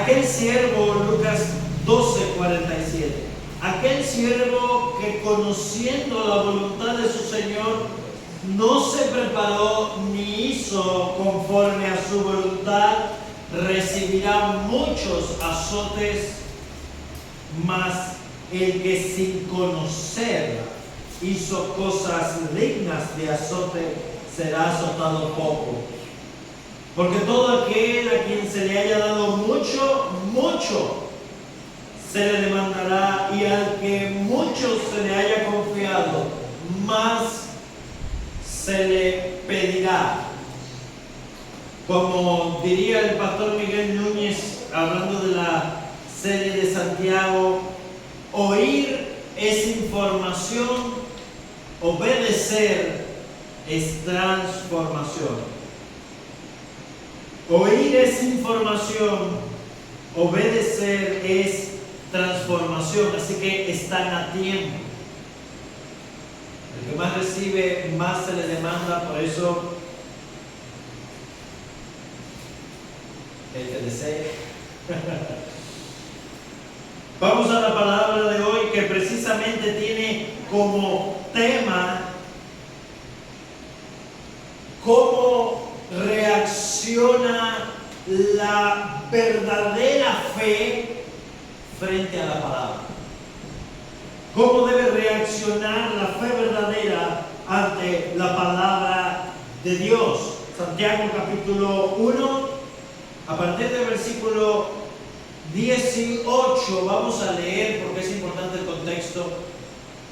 Aquel siervo, Lucas 12:47, aquel siervo que conociendo la voluntad de su Señor, no se preparó ni hizo conforme a su voluntad, recibirá muchos azotes, mas el que sin conocer hizo cosas dignas de azote será azotado poco. Porque todo aquel a quien se le haya dado mucho, mucho se le demandará, y al que mucho se le haya confiado, más se le pedirá. Como diría el pastor Miguel Núñez, hablando de la serie de Santiago, oír es información, obedecer es transformación. Oír es información, obedecer es transformación, así que están a tiempo. El que más recibe, más se le demanda, por eso el que desee. Vamos a la palabra de hoy, que precisamente tiene como tema cómo reacciona la verdadera fe frente a la palabra. ¿Cómo debe reaccionar la fe verdadera ante la palabra de Dios? Santiago capítulo 1, a partir del versículo 18 vamos a leer, porque es importante el contexto,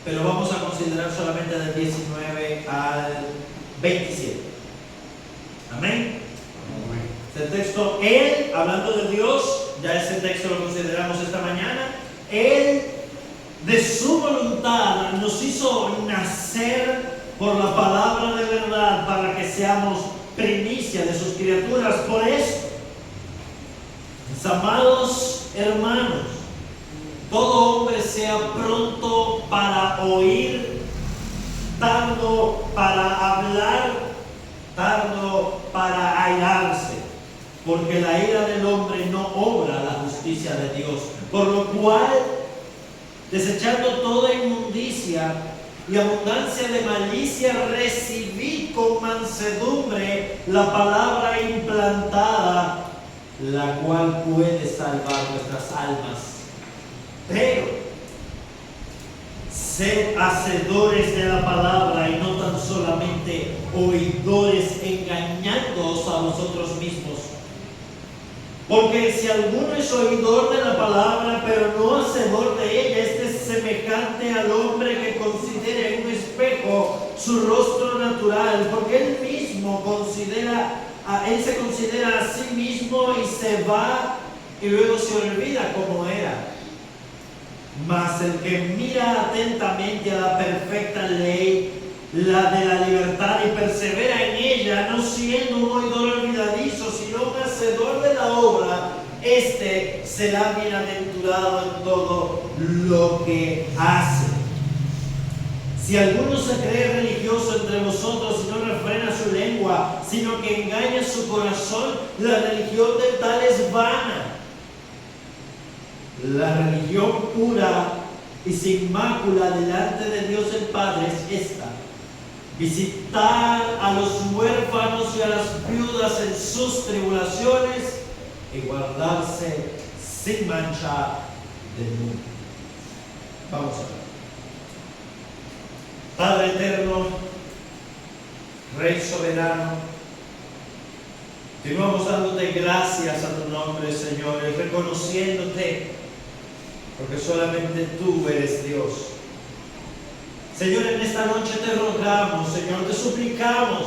pero vamos a considerar solamente del 19 al 27. Amén. El texto, Él, hablando de Dios, ya ese texto lo consideramos esta mañana. Él, de su voluntad, nos hizo nacer por la palabra de verdad para que seamos primicia de sus criaturas. Por eso, mis amados hermanos, todo hombre sea pronto para oír, tardo para hablar, tardo para airarse, porque la ira del hombre no obra la justicia de Dios. Por lo cual, desechando toda inmundicia y abundancia de malicia, recibid con mansedumbre la palabra implantada, la cual puede salvar vuestras almas. Pero sed hacedores de la palabra y no tan solamente oidores, engañándoos a vosotros mismos. Porque si alguno es oidor de la palabra, pero no hacedor de ella, este es semejante al hombre que considera en un espejo su rostro natural, porque él se considera a sí mismo y se va y luego se olvida cómo era. Mas el que mira atentamente a la perfecta ley, la de la libertad, y persevera en ella, no siendo un oidor olvidadizo, sino un hacedor de la obra, este será bienaventurado en todo lo que hace. Si alguno se cree religioso entre vosotros y no refrena su lengua, sino que engaña su corazón, la religión del tal es vana. La religión pura y sin mácula delante de Dios el Padre es esta: visitar a los huérfanos y a las viudas en sus tribulaciones y guardarse sin mancha del mundo. Vamos a ver. Padre eterno, Rey soberano, continuamos dándote gracias a tu nombre, Señor, y reconociéndote, porque solamente tú eres Dios. Señor, en esta noche te rogamos, Señor, te suplicamos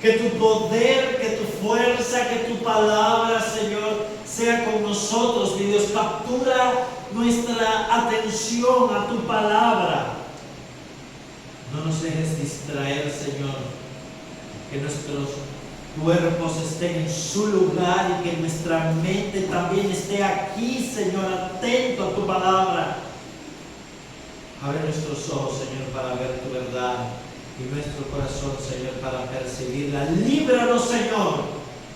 que tu poder, que tu fuerza, que tu palabra, Señor, sea con nosotros, mi Dios. Captura nuestra atención a tu palabra. No nos dejes distraer, Señor, que nuestros cuerpos estén en su lugar y que nuestra mente también esté aquí, Señor, atento a tu palabra. Abre nuestros ojos, Señor, para ver tu verdad, y nuestro corazón, Señor, para percibirla. Líbranos, Señor,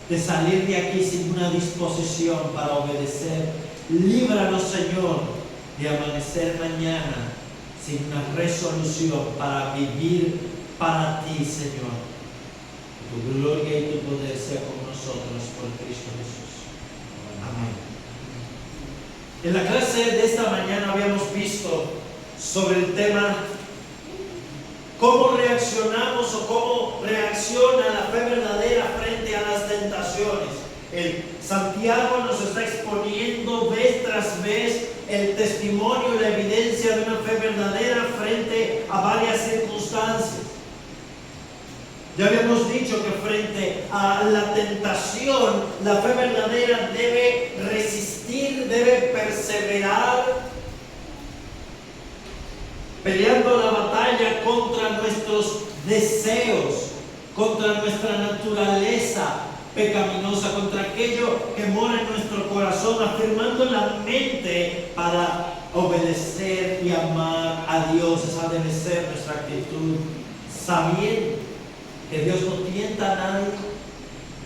de salir de aquí sin una disposición para obedecer. Líbranos, Señor, de amanecer mañana sin una resolución para vivir para ti, Señor. Tu gloria y tu poder sea con nosotros por Cristo Jesús. Amén. En la clase de esta mañana habíamos visto sobre el tema cómo reaccionamos o cómo reacciona la fe verdadera frente a las tentaciones. Santiago nos está exponiendo vez tras vez el testimonio y la evidencia de una fe verdadera frente a varias circunstancias. Ya habíamos dicho que frente a la tentación, la fe verdadera debe resistir, debe perseverar, peleando la batalla contra nuestros deseos, contra nuestra naturaleza pecaminosa, contra aquello que mora en nuestro corazón, afirmando la mente para obedecer y amar a Dios. Esa debe ser nuestra actitud, sabiendo que Dios no tienta a nadie,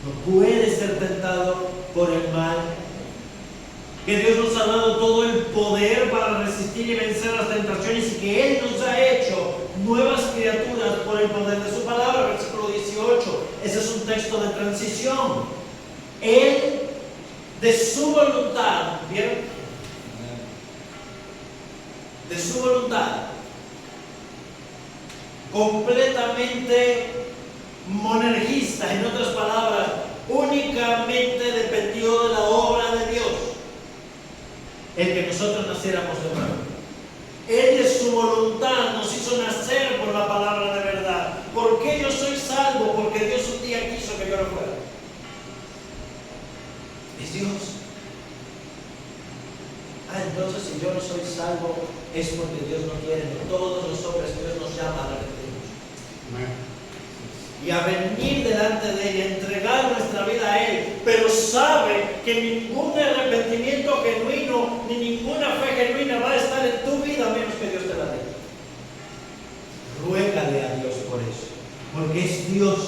no puede ser tentado por el mal, que Dios nos ha dado todo el poder para resistir y vencer las tentaciones y que Él nos ha hecho nuevas criaturas por el poder de su palabra. Versículo 18, ese es un texto de transición. Él, de su voluntad, ¿vieron? De su voluntad, completamente monergista, en otras palabras, únicamente dependió de la obra de Dios el que nosotros naciéramos de nuevo. Él de su voluntad nos hizo nacer por la palabra de verdad. ¿Por qué yo soy salvo? Porque Dios un día quiso que yo lo fuera. Es Dios. Entonces si yo no soy salvo es porque Dios no quiere. Todos los hombres Dios nos llama a arrepentirnos y a venir delante de Él y a entregar nuestra vida a Él, pero sabe que ningún arrepentimiento genuino ni ninguna fe genuina va a estar en tu vida a menos que Dios te la dé. Ruégale a Dios por eso, porque es Dios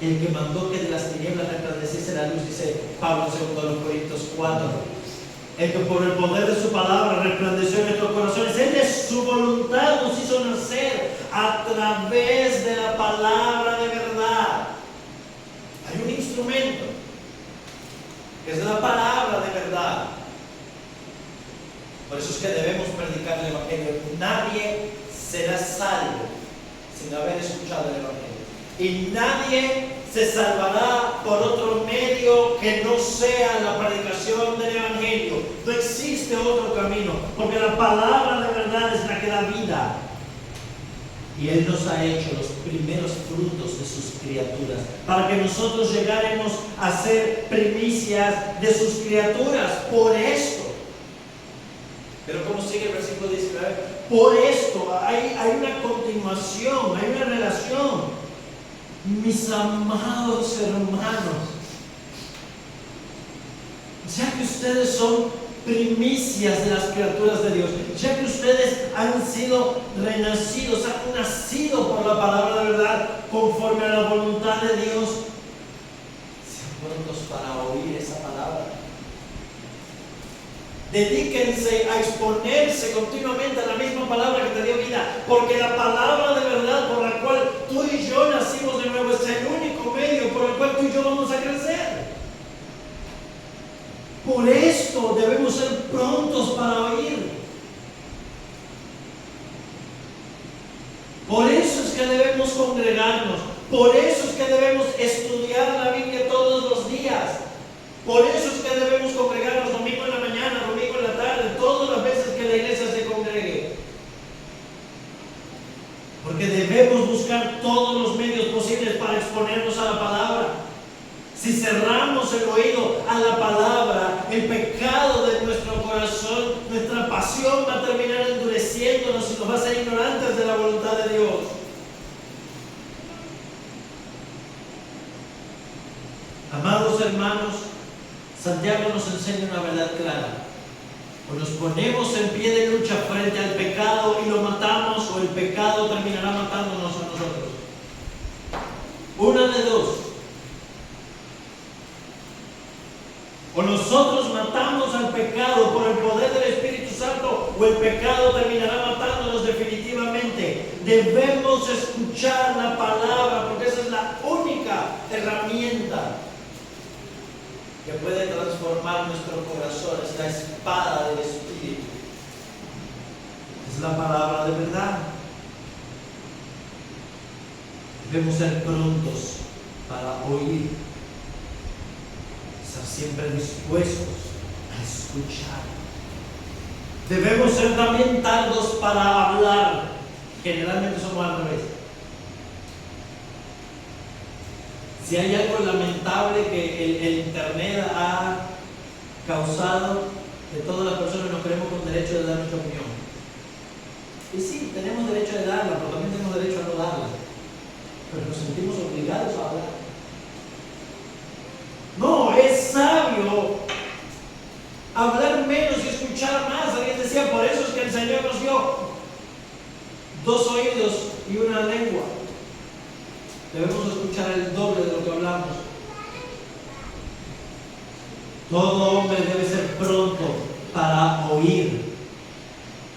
el que mandó que de las tinieblas resplandeciese la luz, dice Pablo en 2 Corintios 4. El que por el poder de su palabra resplandeció en nuestros corazones. Él de su voluntad nos hizo nacer a través de la palabra de verdad. Hay un instrumento que es la palabra de verdad. Por eso es que debemos predicar el Evangelio. Nadie será salvo sin haber escuchado el Evangelio. Y nadie se salvará por otro medio que no sea la predicación del Evangelio. No existe otro camino, porque la palabra de verdad es la que da vida. Y Él nos ha hecho los primeros frutos de sus criaturas, para que nosotros llegáramos a ser primicias de sus criaturas. Por esto. Pero ¿cómo sigue el versículo 19? Por esto hay una continuación, hay una relación. Mis amados hermanos, ya que ustedes son primicias de las criaturas de Dios, ya que ustedes han sido renacidos, han nacido por la palabra de verdad, conforme a la voluntad de Dios, sean prontos para oír esa palabra. Dedíquense a exponerse continuamente a la misma palabra que te dio vida, porque la palabra de verdad por la cual tú y yo nacimos de nuevo es el único medio por el cual tú y yo vamos a crecer. Por esto debemos ser prontos para oír. Por eso es que debemos congregarnos. Por eso es que debemos estudiar la Biblia todos los días. Por eso es que debemos congregarnos domingo en la mañana, domingo en la tarde, todas las veces que la iglesia se congregue. Porque debemos buscar todos los medios posibles para exponernos a la palabra. Si cerramos el oído a la palabra, el pecado de nuestro corazón, nuestra pasión va a terminar endureciéndonos y nos va a hacer ignorantes de la voluntad de Dios. Amados hermanos, Santiago nos enseña una verdad clara. O nos ponemos en pie de lucha frente al pecado y lo matamos, o el pecado terminará matándonos a nosotros. Una de dos. O nosotros matamos al pecado por el poder del Espíritu Santo, o el pecado terminará matándonos definitivamente. Debemos escuchar la palabra, porque esa es la única herramienta que puede transformar nuestro corazón. Es la espada del Espíritu. Es la palabra de verdad. Debemos ser prontos para oír, estar siempre dispuestos a escuchar. Debemos ser también tardos para hablar. Generalmente somos al revés. Si hay algo lamentable que el Internet ha causado, de todas las personas nos creemos con derecho de dar nuestra opinión. Y sí, tenemos derecho de darla, pero también tenemos derecho a no darla. Pero nos sentimos obligados a hablar. No, es sabio hablar menos y escuchar más. Alguien decía, por eso es que el Señor nos dio 2 oídos y una lengua. Debemos escuchar el doble de lo que hablamos. Todo hombre debe ser pronto para oír,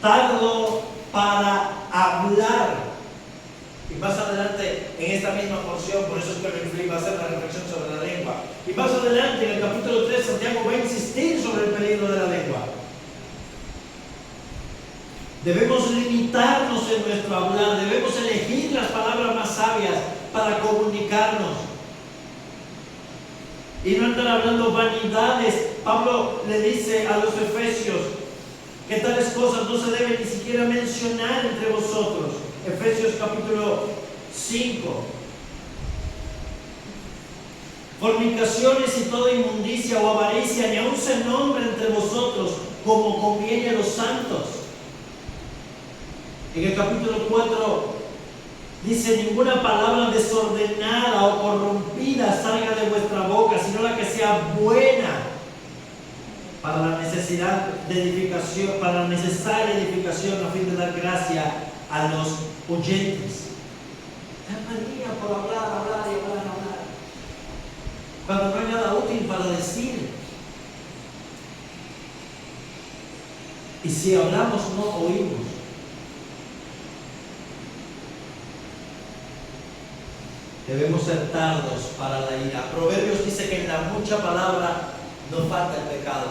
tardo para hablar. Y más adelante, en esta misma porción, por eso es que me va a hacer la reflexión sobre la lengua. Y más adelante, en el capítulo 3, Santiago va a insistir sobre el peligro de la lengua. Debemos limitarnos en nuestro hablar, debemos elegir las palabras más sabias para comunicarnos. Y no andar hablando vanidades. Pablo le dice a los efesios que tales cosas no se deben ni siquiera mencionar entre vosotros. Efesios capítulo 5. Fornicaciones y toda inmundicia o avaricia, ni aun se nombre entre vosotros, como conviene a los santos. En el capítulo 4 dice, ninguna palabra desordenada o corrompida salga de vuestra boca, sino la que sea buena para la necesidad de edificación, para la necesaria edificación, a fin de dar gracia a los oyentes. La manía por hablar y hablar, cuando no hay nada útil para decir. Y si hablamos, no oímos. Debemos ser tardos para la ira. Proverbios dice que en la mucha palabra no falta el pecado.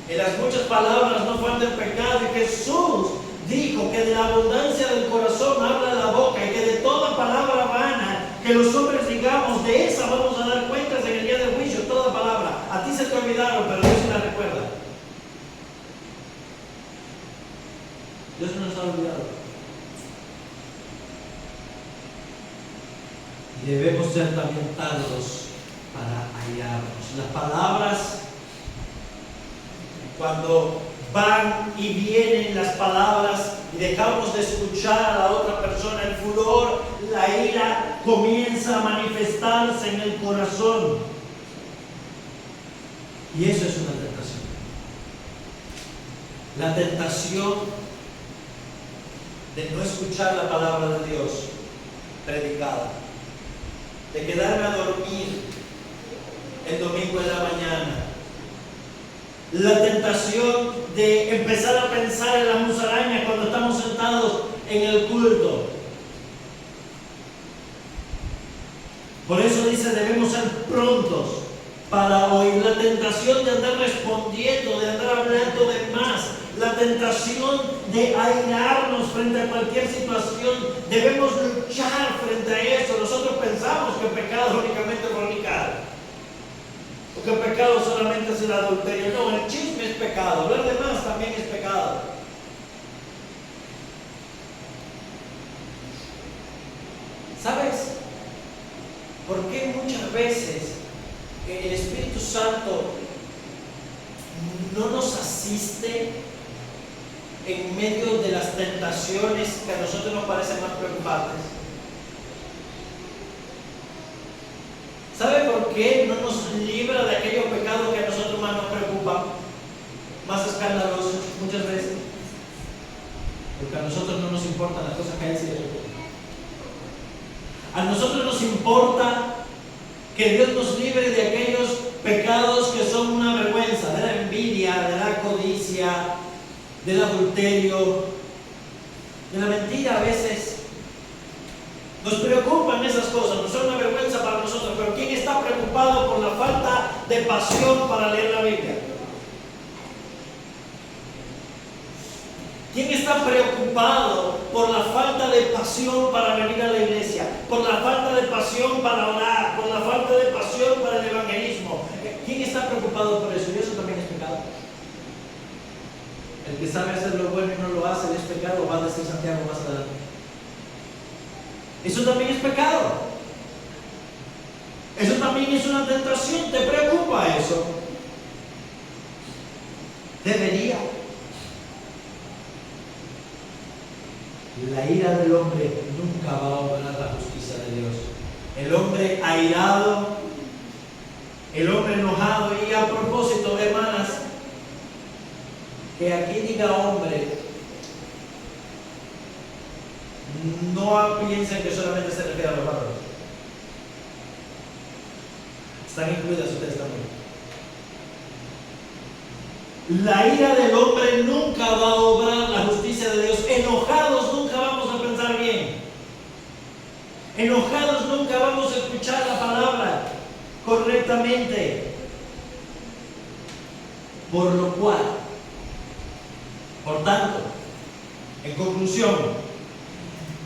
En las muchas palabras no falta el pecado. Y Jesús dijo que de la abundancia del corazón habla la boca, y que de toda palabra vana que los hombres digamos, de esa vamos a dar cuentas en el día del juicio. Toda palabra. A ti se te olvidaron, pero Dios se la recuerda. Dios no nos ha olvidado. Y debemos ser también tardos para airarnos. Las palabras, cuando van y vienen las palabras y dejamos de escuchar a la otra persona, el furor, la ira comienza a manifestarse en el corazón. Y eso es una tentación. La tentación de no escuchar la palabra de Dios predicada, de quedarme a dormir el domingo en la mañana, la tentación de empezar a pensar en la musaraña cuando estamos sentados en el culto. Por eso dice, debemos ser prontos para oír. La tentación de andar respondiendo, de andar hablando de más, la tentación de airarnos frente a cualquier situación. Debemos luchar frente a eso. Nosotros pensamos que el pecado únicamente es fornicar, o que el pecado solamente es el adulterio. No, el chisme es pecado, hablar de más también es pecado. ¿Sabes por qué muchas veces el Espíritu Santo no nos asiste en medio de las tentaciones que a nosotros nos parecen más preocupantes? ¿Sabe por qué no nos libra de aquellos pecados que a nosotros más nos preocupan, más escandalosos muchas veces? Porque a nosotros no nos importan las cosas que hay en cielo. A nosotros nos importa que Dios nos libre de aquellos del adulterio, de la mentira. A veces nos preocupan esas cosas, no son una vergüenza para nosotros, pero ¿quién está preocupado por la falta de pasión para leer la Biblia? ¿Quién está preocupado por la falta de pasión para venir a la iglesia? Por la falta de pasión para orar, por la falta de pasión para el evangelismo. ¿Quién está preocupado por eso? Y eso también es pecado. El que sabe hacer lo bueno y no lo hace es pecado, va a decir Santiago más adelante. Eso también es pecado. Eso también es una tentación. ¿Te preocupa eso? Debería. La ira del hombre nunca va a obrar la justicia de Dios. El hombre airado, el hombre enojado. Y a propósito, hermanas, que aquí diga hombre, no piensen que solamente se refiere a los varones. Están incluidas ustedes también. La ira del hombre nunca va a obrar la justicia de Dios. Enojados nunca vamos a pensar bien. Enojados nunca vamos a escuchar la palabra correctamente. Por lo cual, por tanto, en conclusión,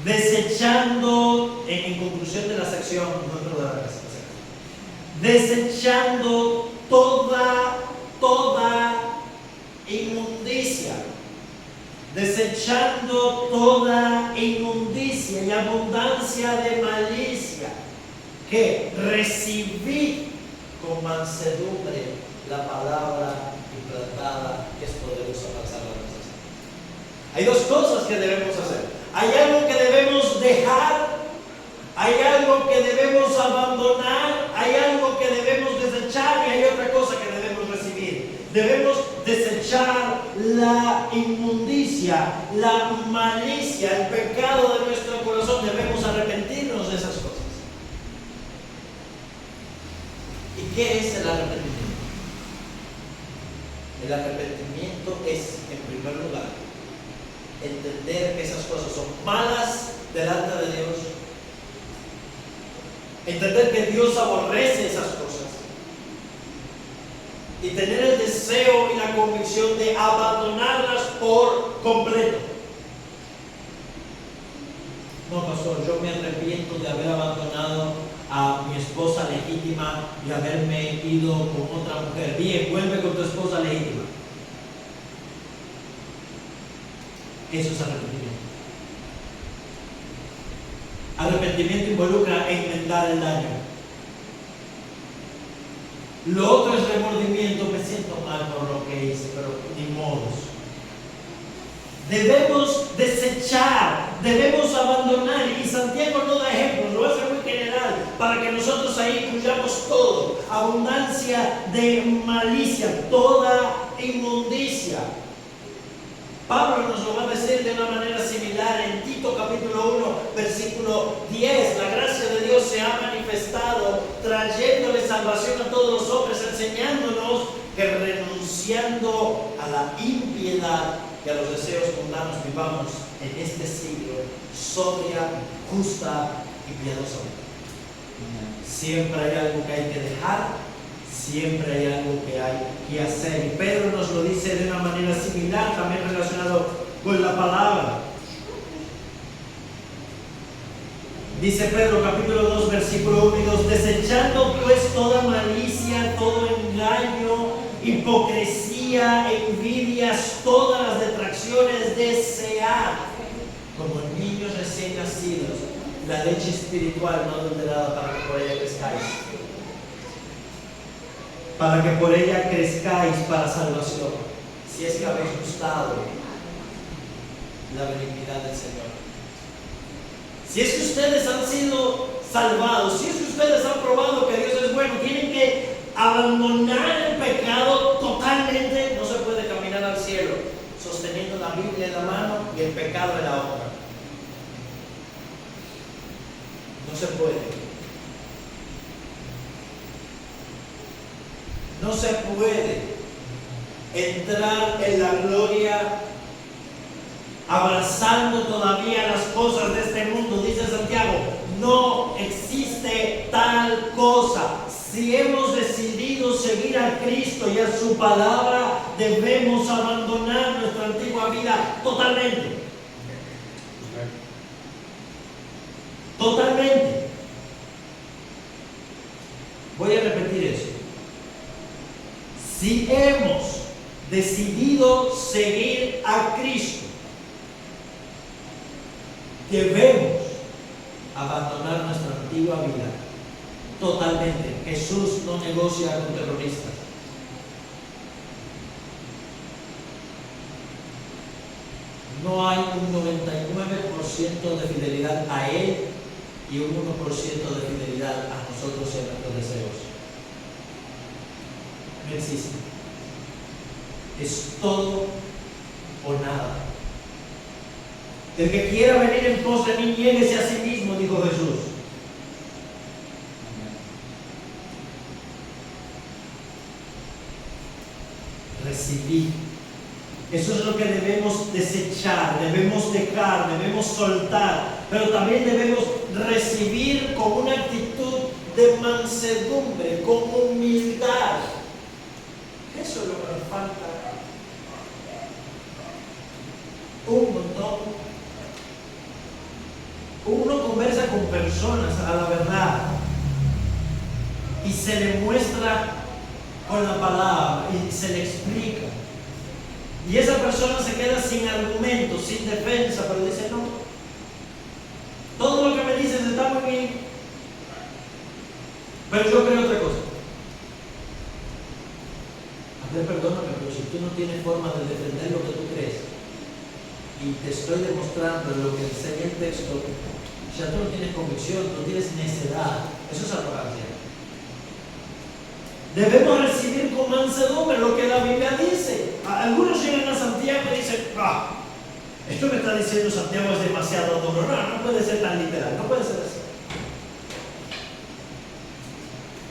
desechando, en conclusión de la sección, desechando toda inmundicia, desechando toda inmundicia y abundancia de malicia, que recibid con mansedumbre la palabra implantada, que es poderosa para salvar nuestras almas. Hay dos cosas que debemos hacer. Hay algo que debemos dejar, hay algo que debemos abandonar, hay algo que debemos desechar y hay otra cosa que debemos recibir. Debemos desechar la inmundicia, la malicia, el pecado de nuestro corazón. Debemos arrepentirnos de esas cosas. ¿Y qué es el arrepentimiento? El arrepentimiento es, en primer lugar, entender que esas cosas son malas delante de Dios, entender que Dios aborrece esas cosas y tener el deseo y la convicción de abandonarlas por completo. No, pastor, yo me arrepiento de haber abandonado a mi esposa legítima y haberme ido con otra mujer. Bien, vuelve con tu esposa legítima. Eso es arrepentimiento. Arrepentimiento involucra enmendar el daño. Lo otro es remordimiento. Me siento mal por lo que hice, pero ni modos. Debemos desechar, debemos abandonar. Y Santiago no da ejemplos, lo hace muy general, para que nosotros ahí incluyamos todo. Abundancia de malicia, toda inmundicia. Pablo nos lo va a decir de una manera similar en Tito capítulo 1, versículo 10. La gracia de Dios se ha manifestado, trayéndole salvación a todos los hombres, enseñándonos que renunciando a la impiedad y a los deseos mundanos vivamos en este siglo sobria, justa y piadosamente. Siempre hay algo que hay que dejar, siempre hay algo que hay que hacer. Y Pedro nos lo dice de una manera similar, también relacionado con la palabra. Dice Pedro capítulo 2 versículo 1 y 2: desechando pues toda malicia, todo engaño, hipocresía, envidias, todas las detracciones, desead como niños recién nacidos la leche espiritual no adulterada, para que por ella crezcáis. Para que por ella crezcáis para salvación, si es que habéis gustado la benignidad del Señor. Si es que ustedes han sido salvados, si es que ustedes han probado que Dios es bueno, tienen que abandonar el pecado totalmente. No se puede caminar al cielo sosteniendo la Biblia en la mano y el pecado en la otra. No se puede. No se puede entrar en la gloria abrazando todavía las cosas de este mundo. Dice Santiago, no existe tal cosa. Si hemos decidido seguir a Cristo y a su palabra, debemos abandonar nuestra antigua vida totalmente. Totalmente. Voy a repetir eso. Si hemos decidido seguir a Cristo, debemos abandonar nuestra antigua vida totalmente. Jesús no negocia con terroristas. No hay un 99% de fidelidad a Él y un 1% de fidelidad a nosotros y a nuestros deseos. No existe. Es todo o nada. El que quiera venir en pos de mí, niéguese a sí mismo, dijo Jesús. Recibir. Eso es lo que debemos desechar, debemos dejar, debemos soltar, pero también debemos recibir con una actitud de mansedumbre, con humildad. Eso es lo que nos falta un montón. Uno conversa con personas a la verdad y se le muestra con la palabra y se le explica. Y esa persona se queda sin argumentos, sin defensa, pero dice no. Todo lo que me dices está muy bien, pero yo creo otra cosa. A ver, perdóname, pero si tú no tienes forma de defender lo que tú crees y te estoy demostrando lo que enseña el texto, ya tú no tienes convicción, no tienes necedad. Eso es arrogancia. Debemos recibir con mansedumbre lo que la Biblia dice. Algunos llegan a Santiago y dicen, esto que está diciendo Santiago es demasiado duro. No puede ser tan literal, no puede ser así.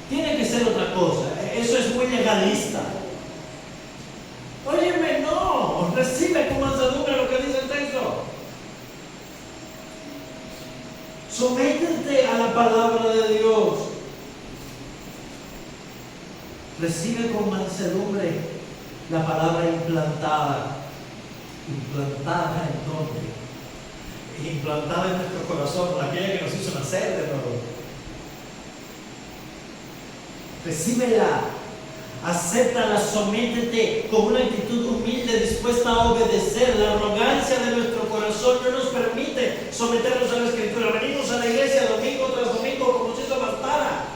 Tiene que ser otra cosa. Eso es muy legalista. Óyeme, no, recibe con mansedumbre lo que dice el texto. Sométete a la palabra de Dios. Recibe con mansedumbre la palabra implantada. ¿Implantada en dónde? Implantada en nuestro corazón, aquella que nos hizo nacer de nuevo. Recíbela, acéptala, sométete con una actitud humilde, dispuesta a obedecer. La arrogancia de nuestro corazón no nos permite someternos a la Escritura. Venimos a la iglesia domingo tras domingo como si eso bastara.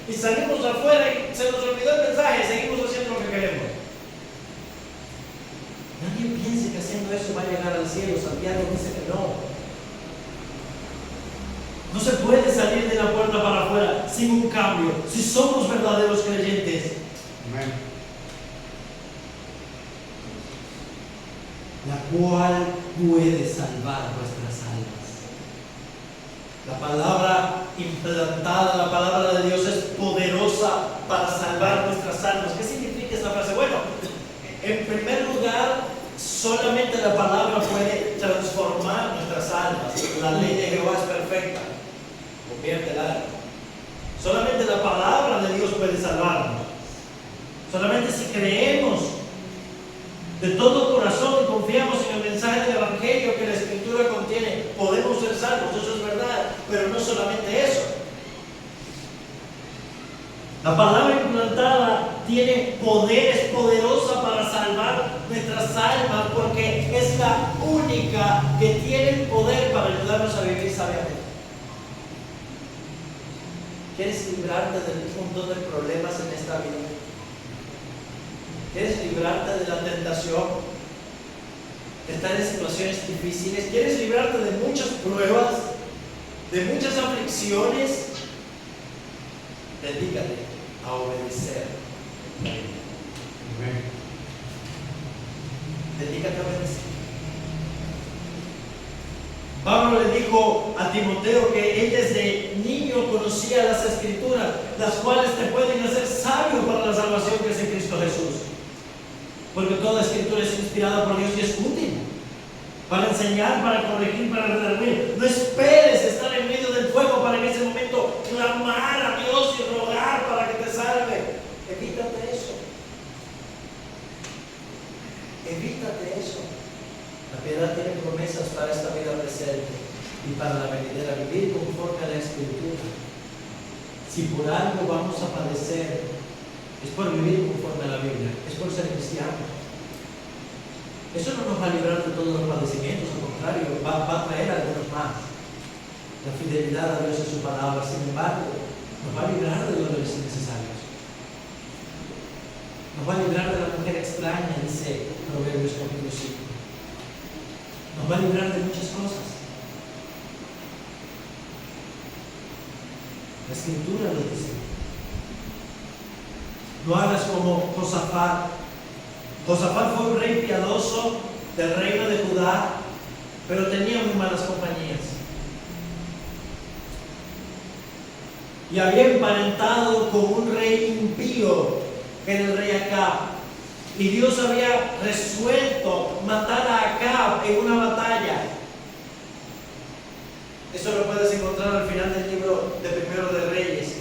Y salimos afuera y se nos olvidó el mensaje y seguimos haciendo lo que queremos. Nadie piense que haciendo eso va a llegar al cielo. Santiago dice que no. No se puede salir de la puerta para afuera sin un cambio, si somos verdaderos creyentes. Amén. La cual puede salvar nuestras almas. La palabra implantada, la palabra de Dios es poderosa para salvar nuestras almas. ¿Qué significa esta frase? Bueno, en primer lugar, solamente la palabra puede transformar nuestras almas. La ley de Jehová es perfecta, convierte el alma. Solamente la palabra de Dios puede salvarnos. Solamente si creemos de todo corazón y confiamos en el mensaje del Evangelio que la Escritura contiene, podemos ser salvos. Eso es verdad, pero no solamente eso. La palabra implantada tiene poder, es poderosa para salvar nuestras almas, porque es la única que tiene el poder para ayudarnos a vivir sabiamente. ¿Quieres librarte de un montón de problemas en esta vida? ¿Quieres librarte de la tentación? ¿De estar en situaciones difíciles? ¿Quieres librarte de muchas pruebas? ¿De muchas aflicciones? Dedícate a obedecer. Amén. Dedícate a obedecer. Pablo le dijo a Timoteo que él desde niño conocía las Escrituras, las cuales te pueden hacer sabio para la salvación que es en Cristo Jesús. Porque toda Escritura es inspirada por Dios y es útil para enseñar, para corregir, para redarguir. No esperes estar en medio del fuego para en ese momento clamar a Dios y rogar para que te salve. Evítate eso. Evítate eso. La piedad tiene promesas para esta vida presente y para la venidera. Vivir conforme a la Escritura. Si por algo vamos a padecer, es por vivir conforme a la Biblia, es por ser cristianos. Eso no nos va a librar de todos los padecimientos, al contrario, va a traer algunos más. La fidelidad a Dios y su palabra, sin embargo, nos va a librar de dolores innecesarios. Nos va a librar de la mujer extraña, dice Proverbios capítulo 5. Nos va a librar de muchas cosas. La Escritura lo dice. No hagas como Josafat. Josafat fue un rey piadoso del reino de Judá, pero tenía muy malas compañías. Y había emparentado con un rey impío, que era el rey Acab. Y Dios había resuelto matar a Acab en una batalla. Eso lo puedes encontrar al final del libro de Primero de Reyes.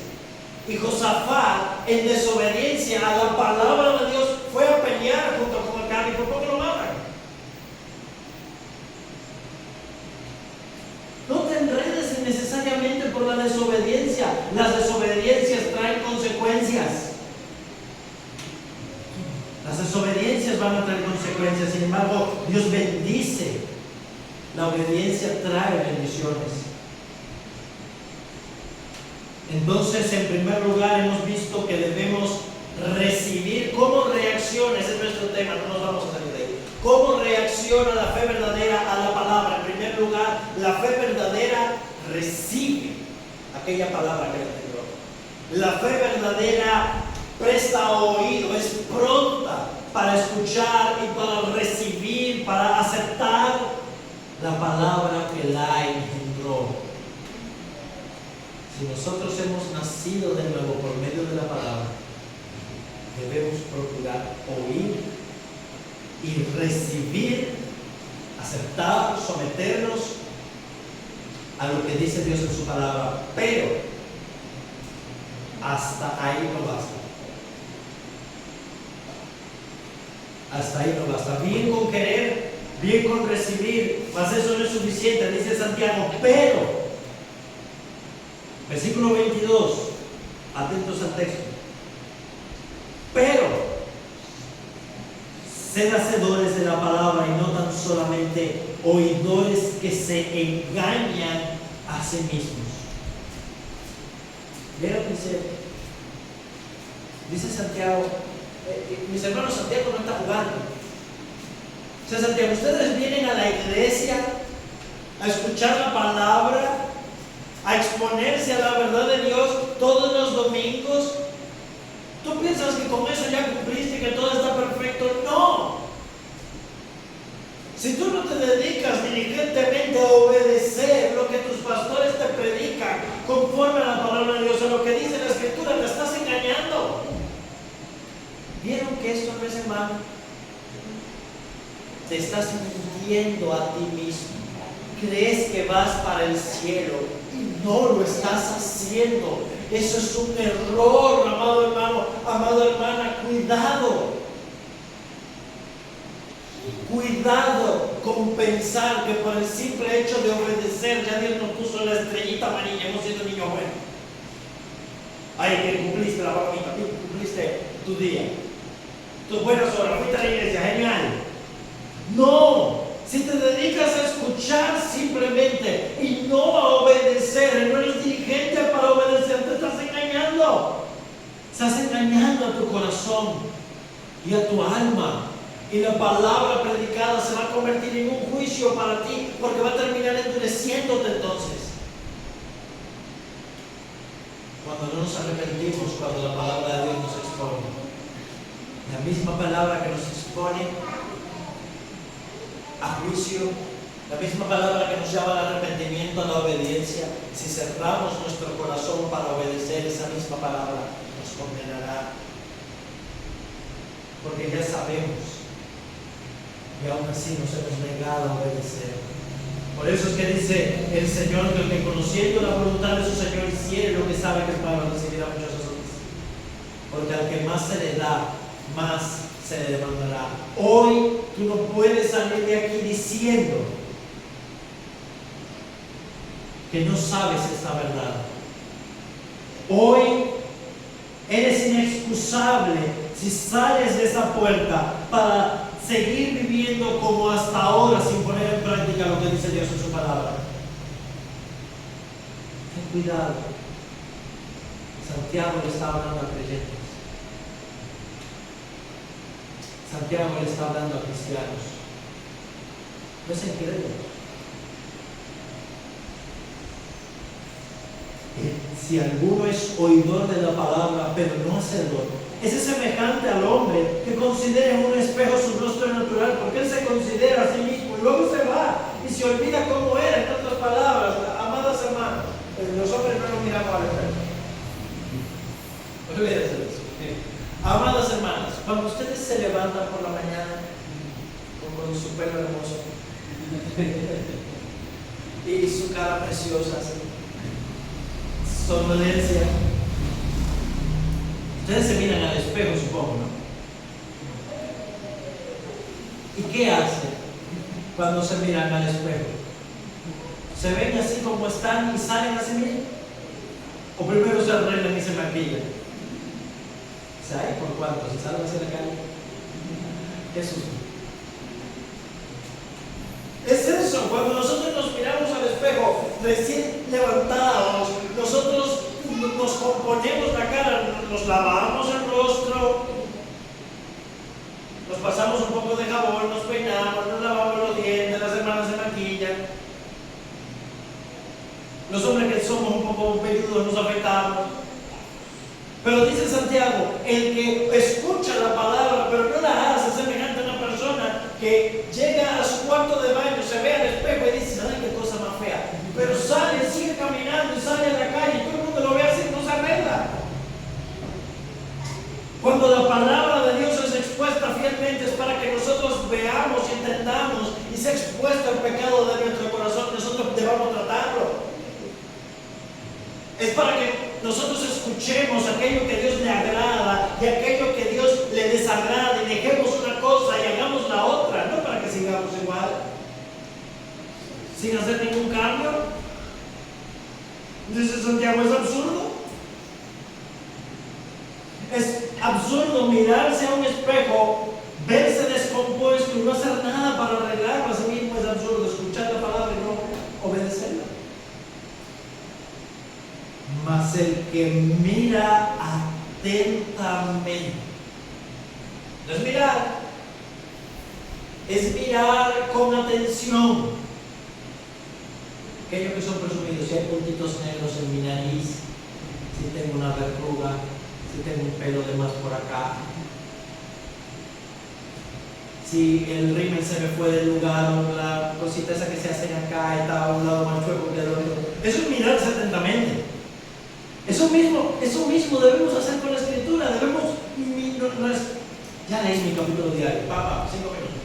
Y Josafat, en desobediencia a la palabra de Dios, fue a pelear junto con Acab y por poco lo matan. No te enredes innecesariamente por la desobediencia. Las desobediencias traen consecuencias. Las desobediencias van a traer consecuencias. Sin embargo, Dios bendice. La obediencia trae bendiciones. Entonces, en primer lugar, hemos visto que debemos recibir. ¿Cómo reacciona? Ese es nuestro tema, no nos vamos a salir de ahí. ¿Cómo reacciona la fe verdadera a la palabra? En primer lugar, la fe verdadera recibe aquella palabra que le entendió. La fe verdadera presta oído, es pronta para escuchar y para recibir, para aceptar la palabra que la engendró. Si nosotros hemos nacido de nuevo por medio de la palabra, debemos procurar oír y recibir, aceptar, someternos a lo que dice Dios en su palabra. Pero hasta ahí no basta. Hasta ahí no basta. Bien con querer, bien con recibir, mas eso no es suficiente, dice Santiago. Pero versículo 22, atentos al texto. Pero sed hacedores de la palabra y no tan solamente oidores que se engañan a sí mismos. Vean, dice Santiago, mis hermanos, Santiago no está jugando. O sea, Santiago, ustedes vienen a la iglesia a escuchar la palabra, a exponerse a la verdad de Dios todos los domingos. ¿Tú piensas que con eso ya cumpliste y que todo está perfecto? No. Si tú no te dedicas diligentemente a obedecer lo que tus pastores te predican conforme a la palabra de Dios, a lo que dice la Escritura, te estás engañando. ¿Vieron que esto no es en vano? Te estás mintiendo a ti mismo. Crees que vas para el cielo y no lo estás haciendo. Eso es un error, amado hermano, amada hermana. Cuidado. Cuidado con pensar que por el simple hecho de obedecer ya Dios nos puso la estrellita amarilla. Hemos sido niños buenos. Ay, que cumpliste la palomita, cumpliste tu día, tus buenas obras, fuiste a la iglesia, genial. No. Si te dedicas a escuchar simplemente y no a obedecer, no eres diligente para obedecer, te estás engañando. Estás engañando a tu corazón y a tu alma. Y la palabra predicada se va a convertir en un juicio para ti, porque va a terminar endureciéndote entonces. Cuando no nos arrepentimos, cuando la palabra de Dios nos expone. La misma palabra que nos expone a juicio, la misma palabra que nos llama al arrepentimiento, a la obediencia, si cerramos nuestro corazón para obedecer, esa misma palabra nos condenará. Porque ya sabemos y aún así nos hemos negado a obedecer. Por eso es que dice el Señor que el que conociendo la voluntad de su Señor hiciere lo que sabe que es malo, recibirá muchas cosas. Porque al que más se le da, más se le demandará. Hoy tú no puedes salir de aquí diciendo que no sabes esta verdad. Hoy eres inexcusable si sales de esa puerta para seguir viviendo como hasta ahora sin poner en práctica lo que dice Dios en su palabra. Ten cuidado. Santiago le está hablando a creyentes. Santiago le está hablando a cristianos. No es incrédulos. Si alguno es oidor de la palabra, pero no hacedor, ese es semejante al hombre que considera en un espejo su rostro natural, porque él se considera a sí mismo y luego se va y se olvida cómo era. En otras palabras, amadas hermanas, los hombres no nos miramos al espejo. Olvídense de eso. Amadas hermanas, cuando ustedes se levantan por la mañana con su pelo hermoso y su cara preciosa, somnolencia, ustedes se miran al espejo, supongo, ¿no? ¿Y qué hacen cuando se miran al espejo? ¿Se ven así como están y salen así mismo? ¿O primero se arreglan y se maquillan? ¿Sabe por cuánto? ¿Se salen hacia la calle? Eso es eso, cuando nosotros nos miramos al espejo recién levantados, nosotros nos componemos la cara, nos lavamos el rostro, nos pasamos un poco de jabón, nos peinamos, nos lavamos los dientes, las hermanas se maquillan. Los hombres que somos un poco peludos nos afeitamos. Pero dice Santiago, el que escucha la palabra pero no la hace, semejante a una persona que llega a su cuarto de baño, se ve al espejo y dice, ay, qué cosa más fea. Pero sale, sigue caminando y sale a la calle y todo el mundo lo ve así, no se arregla. Cuando la palabra de Dios es expuesta fielmente es para que nosotros veamos y entendamos y sea expuesto el pecado de nuestro corazón, nosotros debamos tratarlo. Es para que nosotros escuchemos aquello que Dios le agrada y aquello que Dios le desagrada y dejemos una cosa y hagamos la otra, no para que sigamos igual, sin hacer ningún cambio. Dice Santiago, es absurdo. Es absurdo mirarse a un espejo, verse descompuesto y no hacer nada para arreglarlo a sí mismo. Es absurdo escuchar la palabra y no obedecerla. Mas el que mira atentamente, no es mirar con atención. Aquellos que son presumidos, si hay puntitos negros en mi nariz, si tengo una verruga, si tengo un pelo de más por acá, si el rímel se me fue del lugar, o la cosita esa que se hacen acá está a un lado más chueco que el otro. Eso es mirarse atentamente. Eso mismo debemos hacer con la escritura. Ya leí mi capítulo diario, 5 minutos.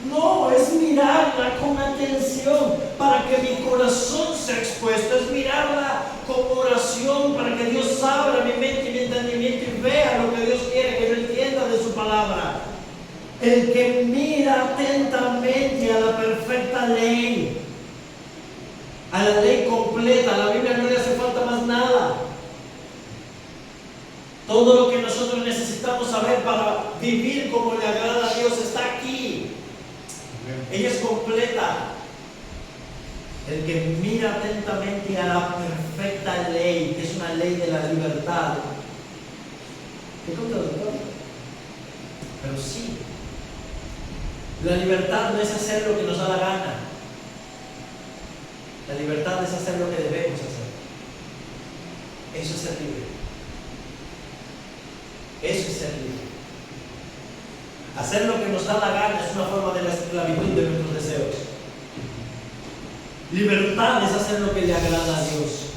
No, es mirarla con atención para que mi corazón sea expuesto, es mirarla con oración para que Dios abra mi mente y mi entendimiento y vea lo que Dios quiere que yo entienda de su palabra. El que mira atentamente a la perfecta ley, a la ley completa, a la Biblia no le hace falta más nada. Todo lo que nosotros necesitamos saber para vivir como le agrada a Dios está aquí. Ella es completa. El que mira atentamente a la perfecta ley, que es una ley de la libertad. ¿Qué contradictorio? Pero sí. La libertad no es hacer lo que nos da la gana. La libertad es hacer lo que debemos hacer. Eso es ser libre. Eso es ser libre. Hacer lo que nos da la gana es una forma de la esclavitud de nuestros deseos. Libertad es hacer lo que le agrada a Dios.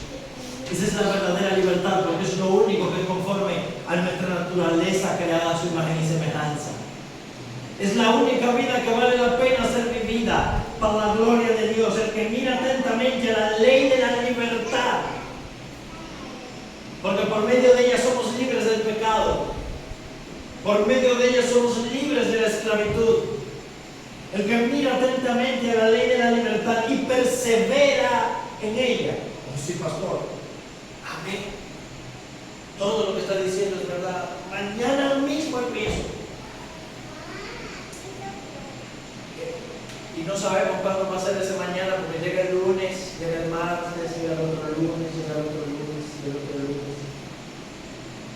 Esa es la verdadera libertad, porque es lo único que es conforme a nuestra naturaleza creada a su imagen y semejanza. Es la única vida que vale la pena ser vivida para la gloria de Dios. El que mira atentamente a la ley de la libertad, porque por medio de ella somos libres del pecado, por medio de ella somos libres de la esclavitud. El que mira atentamente a la ley de la libertad y persevera en ella. Oh, sí, pastor. Amén. Todo lo que está diciendo es verdad. Mañana mismo empiezo. Y no sabemos cuándo va a ser ese mañana, porque llega el lunes, llega el martes, llega el otro lunes, llega el otro lunes, llega el otro lunes.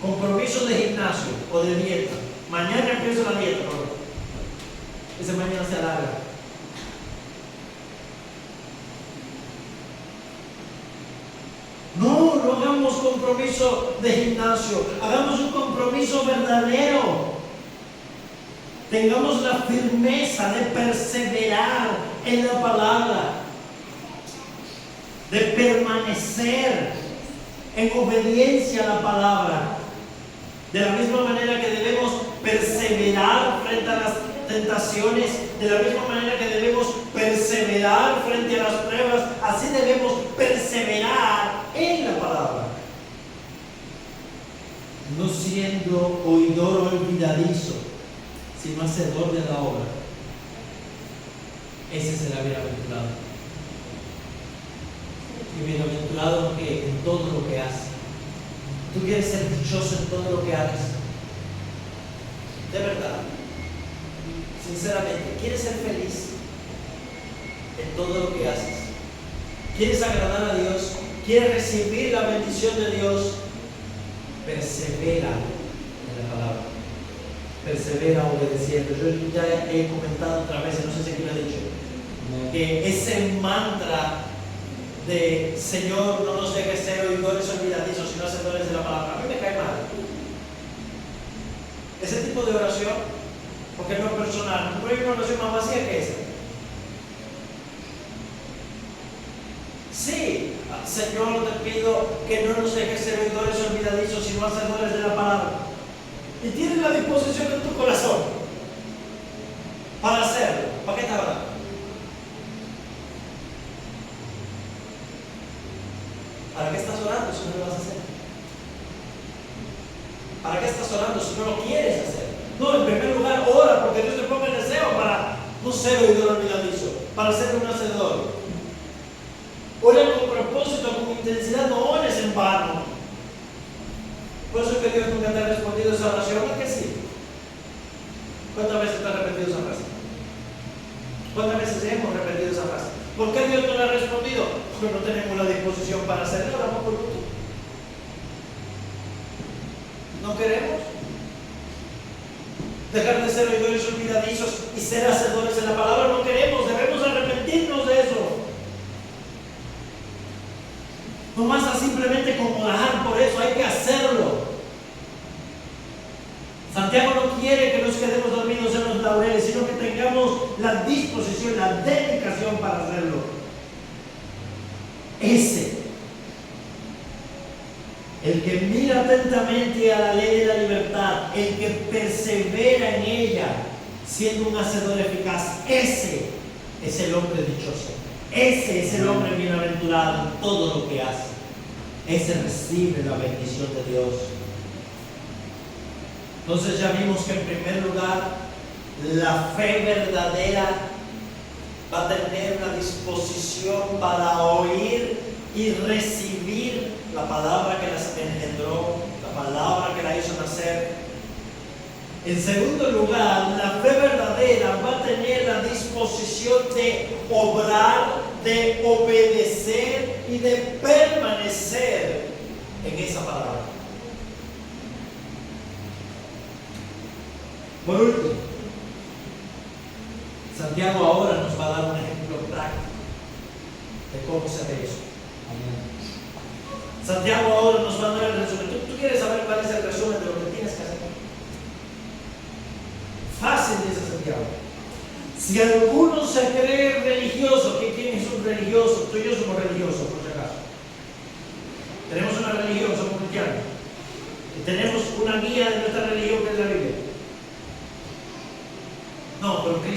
Compromiso de gimnasio o de dieta. Mañana empiezo la dieta, ¿no? Ese mañana se alarga. No hagamos compromiso de gimnasio, hagamos un compromiso verdadero. Tengamos la firmeza de perseverar en la palabra, de permanecer en obediencia a la palabra. De la misma manera que debemos perseverar frente a las tentaciones, de la misma manera que debemos perseverar frente a las pruebas, así debemos perseverar en la palabra. No siendo oidor olvidadizo, sino hacedor de la obra. Ese será bienaventurado. Y bienaventurado que en todo lo que hace. Tú quieres ser dichoso en todo lo que hagas. De verdad. Sinceramente, ¿quieres ser feliz en todo lo que haces? ¿Quieres agradar a Dios? ¿Quieres recibir la bendición de Dios? Persevera en la palabra. Persevera obedeciendo. Yo ya he comentado otra vez, no sé si aquí lo he dicho, que ese mantra de Señor, no nos dejes ser oidores olvidadizos, sino hacedores de la palabra, a mí me cae mal. Ese tipo de oración, porque no es personal, no hay una oración más vacía que esa. Sí, Señor, te pido que no nos dejes ser oidores olvidadizos, sino hacedores de la palabra. Y tienes la disposición en tu corazón para hacerlo. ¿Para qué te habrá? ¿Para qué estás orando si no lo vas a hacer? ¿Para qué estás orando si no lo quieres hacer? No, en primer lugar, ora porque Dios te ponga el deseo para no ser oidor olvidadizo, para ser un hacedor. Ora con propósito, con intensidad, no ores en vano. Por eso es que Dios nunca te ha respondido esa oración, ¿a que sí? ¿Cuántas veces te ha repetido esa frase? ¿Cuántas veces hemos repetido esa frase? ¿Por qué Dios no le ha respondido? Porque no tenemos la disposición para hacerlo, oramos por gusto. ¿No queremos dejar de ser oidores olvidadizos y ser hacedores en la palabra? No queremos, debemos arrepentirnos de eso. No basta simplemente con orar por eso, hay que hacerlo. Santiago no quiere que nos quedemos dormidos en los laureles, sino que tengamos la disposición, la dedicación para hacerlo. Ese, el que mira atentamente a la ley de la libertad, el que persevera en ella, siendo un hacedor eficaz, ese es el hombre dichoso. Ese es el hombre bienaventurado en todo lo que hace. Ese recibe la bendición de Dios. Entonces ya vimos que en primer lugar, la fe verdadera va a tener la disposición para oír y recibir la palabra que las engendró, la palabra que la hizo nacer. En segundo lugar, la fe verdadera va a tener la disposición de obrar, de obedecer y de permanecer en esa palabra. Por último, Santiago ahora nos va a dar un ejemplo práctico de cómo se ve eso. Santiago ahora nos va a dar el resumen. ¿Tú quieres saber cuál es el resumen de lo que tienes que hacer? Fácil, dice Santiago. Si alguno se cree religioso, ¿quién es un religioso? Tú y yo somos religiosos, por si acaso. Tenemos una religión, somos cristianos. Y tenemos una guía de nuestra religión que es la Biblia.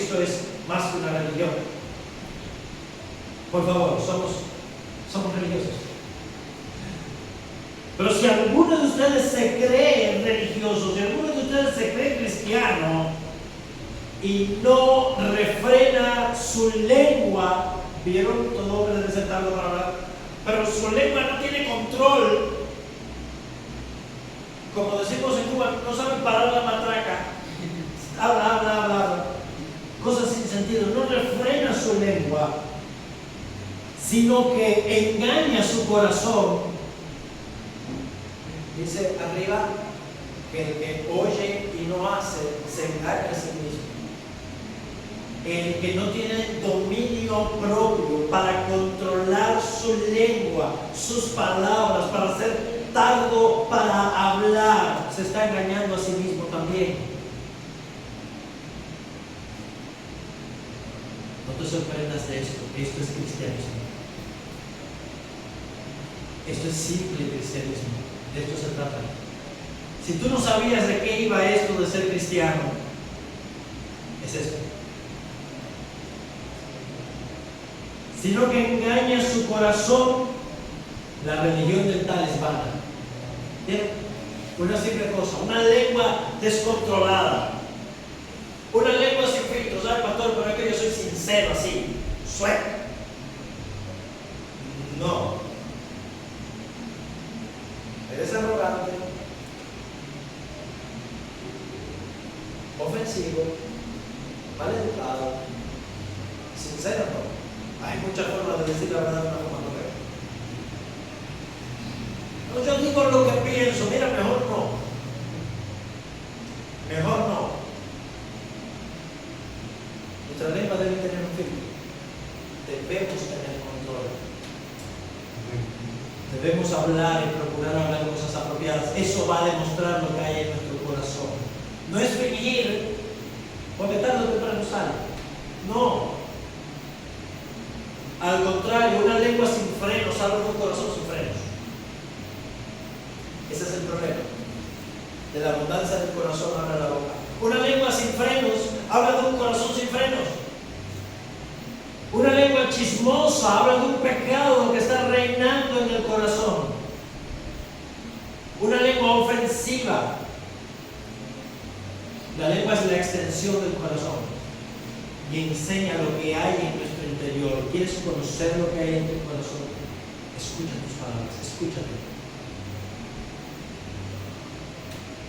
Cristo es más que una religión. Por favor, somos religiosos. Pero si alguno de ustedes se cree religioso, si alguno de ustedes se cree cristiano y no refrena su lengua, ¿vieron? Todo hombre debe ser tardo para hablar, pero su lengua no tiene control. Como decimos en Cuba, no sabe parar la matraca. Habla. Cosas sin sentido. No refrena su lengua, sino que engaña su corazón. Dice arriba que el que oye y no hace se engaña a sí mismo. El que no tiene dominio propio para controlar su lengua, sus palabras, para ser tardo para hablar, se está engañando a sí mismo también. No te sorprendas de esto. Esto es cristianismo. Esto es simple cristianismo. De esto se trata. Si tú no sabías de qué iba esto de ser cristiano, es esto. Sino que engaña su corazón, la religión del tal es vana. ¿Bien? Una simple cosa, una lengua descontrolada, una lengua sin filtros. ¿Sabes, pastor? Pero es que yo soy sincero así, suelto. No. Eres arrogante, ofensivo, mal educado, sincero, no. Hay muchas formas de decir la verdad de una forma correcta. No, yo digo lo que pienso, mira, mejor no. Mejor no. Nuestra lengua debe tener un filtro. Debemos tener control. Debemos hablar y procurar hablar cosas apropiadas. Eso va a demostrar lo que hay en nuestro corazón. No es fingir, porque tarde o temprano sale. No. Al contrario, una lengua sin frenos habla de un corazón sin frenos. Ese es el problema. De la abundancia del corazón habla la boca. Una lengua sin frenos habla de un corazón sin frenos. Una lengua chismosa habla de un pecado que está reinando en el corazón. Una lengua ofensiva. La lengua es la extensión del corazón y enseña lo que hay en nuestro interior. ¿Quieres conocer lo que hay en tu corazón? Escucha tus palabras, escúchate.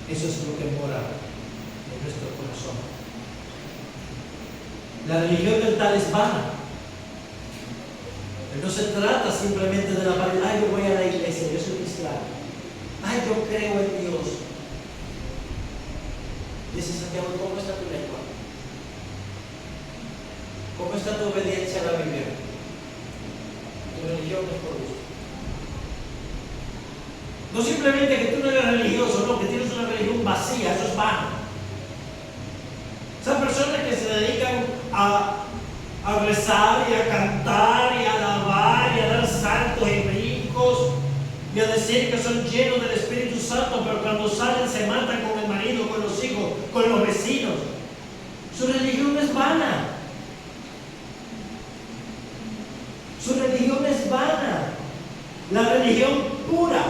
Eso es lo que mora en nuestro corazón. La religión del tal es vana. No se trata simplemente de la pared. Ay, yo voy a la iglesia, yo soy cristiano. Ay, yo creo en Dios. Dice Santiago, ¿cómo está tu lengua? ¿Cómo está tu obediencia a la Biblia? Tu religión no es por gusto. No simplemente que tú no eres religioso, no, que tienes una religión vacía, eso es vano. Esas personas que se dedican a rezar y a cantar y a alabar y a dar saltos y brincos y a decir que son llenos del Espíritu Santo, pero cuando salen se matan con el marido, con los hijos, con los vecinos. Su religión es vana. Su religión es vana. La religión pura,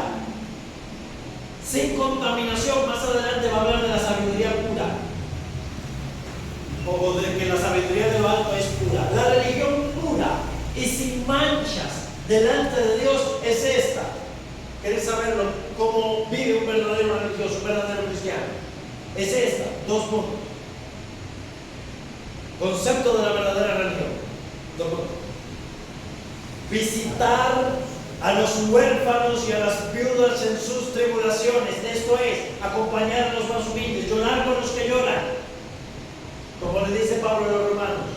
sin contaminación. Más adelante va a hablar de la sabiduría pura, o de que la sabiduría de lo alto es pura. La religión pura y sin manchas delante de Dios es esta. ¿Queréis saberlo? ¿Cómo vive un verdadero religioso, un verdadero cristiano? Es esta. 2 puntos. Concepto de la verdadera religión. 2 puntos. Visitar a los huérfanos y a las viudas en sus tribulaciones. Esto es, acompañar a los más humildes, llorar con los que lloran, como le dice Pablo a los romanos.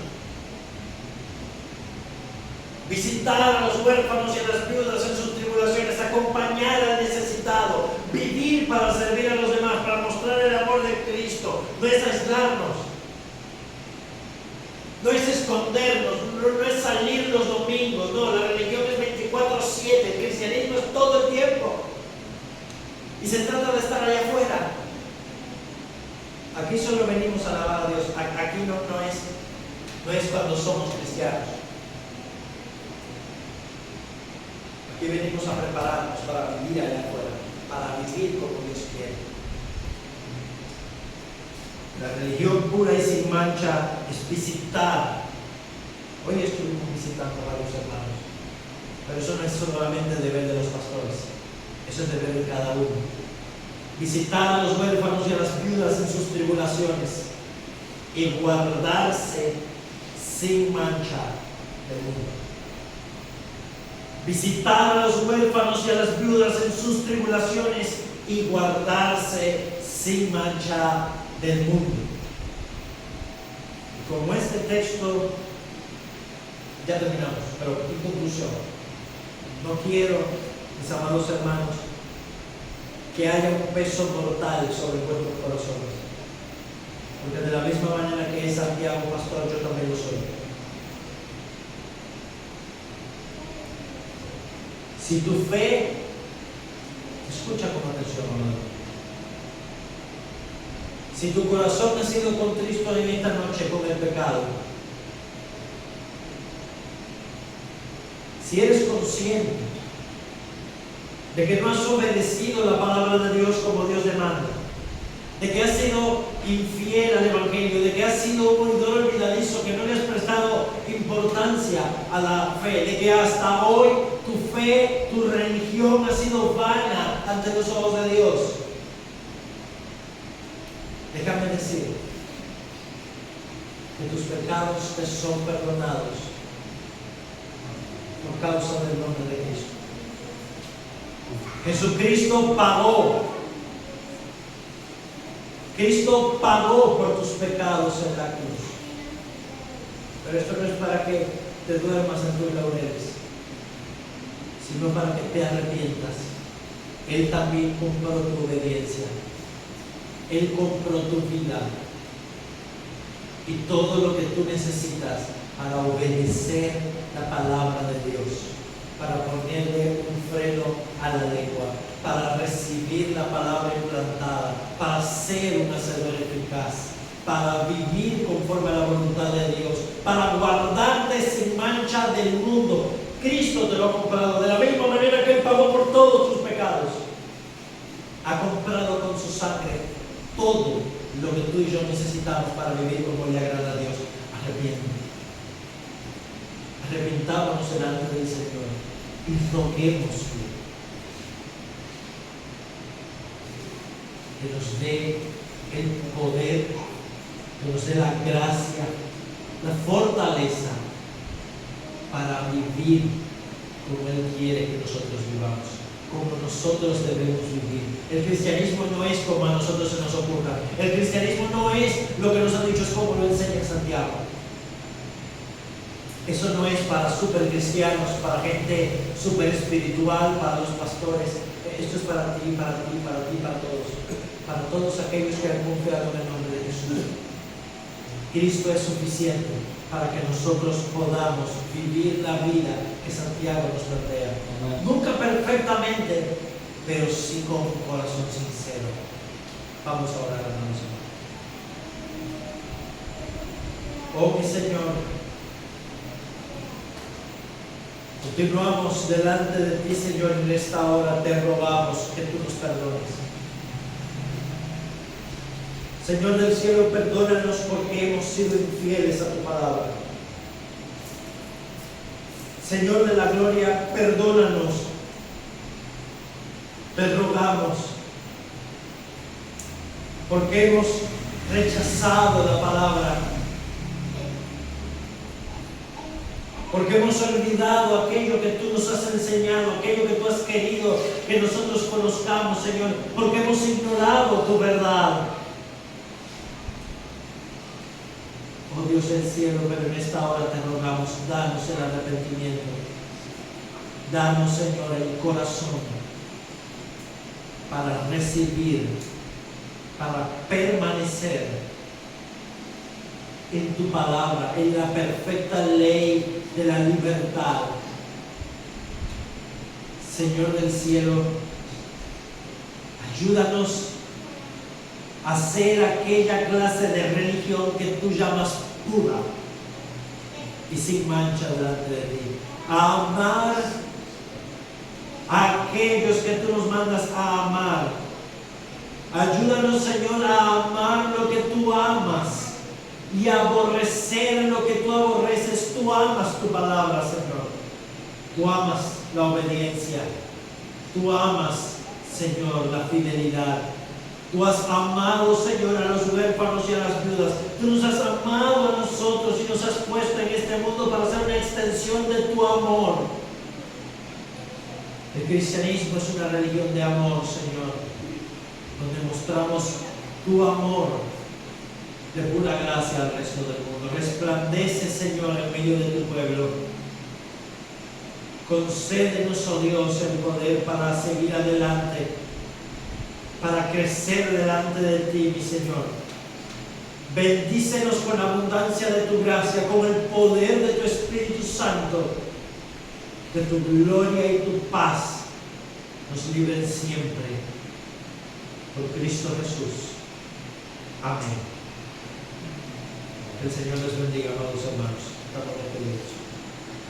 Visitar a los huérfanos y a las viudas en sus tribulaciones, acompañar al necesitado, vivir para servir a los demás, para mostrar el amor de Cristo. No es aislarnos, no es escondernos, no es salir los domingos, no, la religión es 24/7, el cristianismo es todo el tiempo. Y se trata de estar allá afuera. Aquí solo venimos a alabar a Dios, aquí no es no es cuando somos cristianos. Aquí venimos a prepararnos para vivir allá afuera, para vivir como Dios quiere. La religión pura y sin mancha es visitar. Hoy estuvimos visitando a varios hermanos, pero eso no es solamente deber de los pastores, eso es deber de cada uno. Visitar a los huérfanos y a las viudas en sus tribulaciones y guardarse sin mancha del mundo. Visitar a los huérfanos y a las viudas en sus tribulaciones y guardarse sin mancha del mundo. Y como este texto, ya terminamos, pero en conclusión, no quiero, mis amados hermanos, que haya un peso mortal sobre vuestros corazones, porque de la misma manera que es Santiago pastor, yo también lo soy. Si tu fe, escucha con atención, amado. Si tu corazón ha sido contristo en esta noche con el pecado, si eres consciente de que no has obedecido la palabra de Dios como Dios demanda, de que has sido infiel al Evangelio, de que has sido un oidor olvidadizo, que no le has prestado importancia a la fe, de que hasta hoy tu fe, tu religión ha sido vana ante los ojos de Dios, déjame decir que tus pecados te son perdonados por causa del nombre de Cristo. Jesucristo pagó. Cristo pagó por tus pecados en la cruz. Pero esto no es para que te duermas en tus laureles, sino para que te arrepientas. Él también compró tu obediencia. Él compró tu vida y todo lo que tú necesitas para obedecer la palabra de Dios, para ponerle un freno a la lengua, para recibir la palabra implantada, para ser un hacedor eficaz, para vivir conforme a la voluntad de Dios, para guardarte sin mancha del mundo. Cristo te lo ha comprado de la misma manera que Él pagó por todos tus pecados. Ha comprado con su sangre todo lo que tú y yo necesitamos para vivir como le agrada a Dios. Arrepentámonos delante del Señor y roguémosle que nos dé el poder, que nos dé la gracia, la fortaleza para vivir como Él quiere que nosotros vivamos, como nosotros debemos vivir. El cristianismo no es como a nosotros se nos ocurra. El cristianismo no es lo que nos han dicho, es como lo enseña Santiago. Eso no es para super cristianos, para gente super espiritual, para los pastores. Esto es para ti, para ti, para ti, para todos aquellos que han confiado en el nombre de Jesús. Cristo es suficiente para que nosotros podamos vivir la vida que Santiago nos plantea. Nunca perfectamente, pero sí con un corazón sincero. Vamos a orar, hermanos. Oh mi Señor, continuamos delante de ti, Señor, en esta hora te rogamos que tú nos perdones. Señor del cielo, perdónanos porque hemos sido infieles a tu palabra. Señor de la gloria, perdónanos. Te rogamos porque hemos rechazado la palabra, porque hemos olvidado aquello que tú nos has enseñado, aquello que tú has querido que nosotros conozcamos, Señor, porque hemos ignorado tu verdad. Oh Dios del cielo, pero en esta hora te rogamos, danos el arrepentimiento, danos, Señor, el corazón para recibir, para permanecer en tu palabra, en la perfecta ley de la libertad. Señor del cielo, ayúdanos a hacer aquella clase de religión que tú llamas pura, y sin mancha delante de ti. A amar a aquellos que tú nos mandas a amar. Ayúdanos, Señor, a amar lo que tú amas y a aborrecer lo que tú aborreces. Tú amas tu palabra, Señor. Tú amas la obediencia. Tú amas, Señor, la fidelidad. Tú has amado, Señor, a los huérfanos y a las viudas. Tú nos has amado a nosotros y nos has puesto en este mundo para ser una extensión de tu amor. El cristianismo es una religión de amor, Señor, donde mostramos tu amor de pura gracia al resto del mundo. Resplandece, Señor, en medio de tu pueblo. Concédenos, oh Dios, el poder para seguir adelante, para crecer delante de ti, mi Señor. Bendícenos con la abundancia de tu gracia, con el poder de tu Espíritu Santo, que tu gloria y tu paz nos libren siempre. Por Cristo Jesús. Amén. Que el Señor les bendiga, amados hermanos. Estamos despedidos.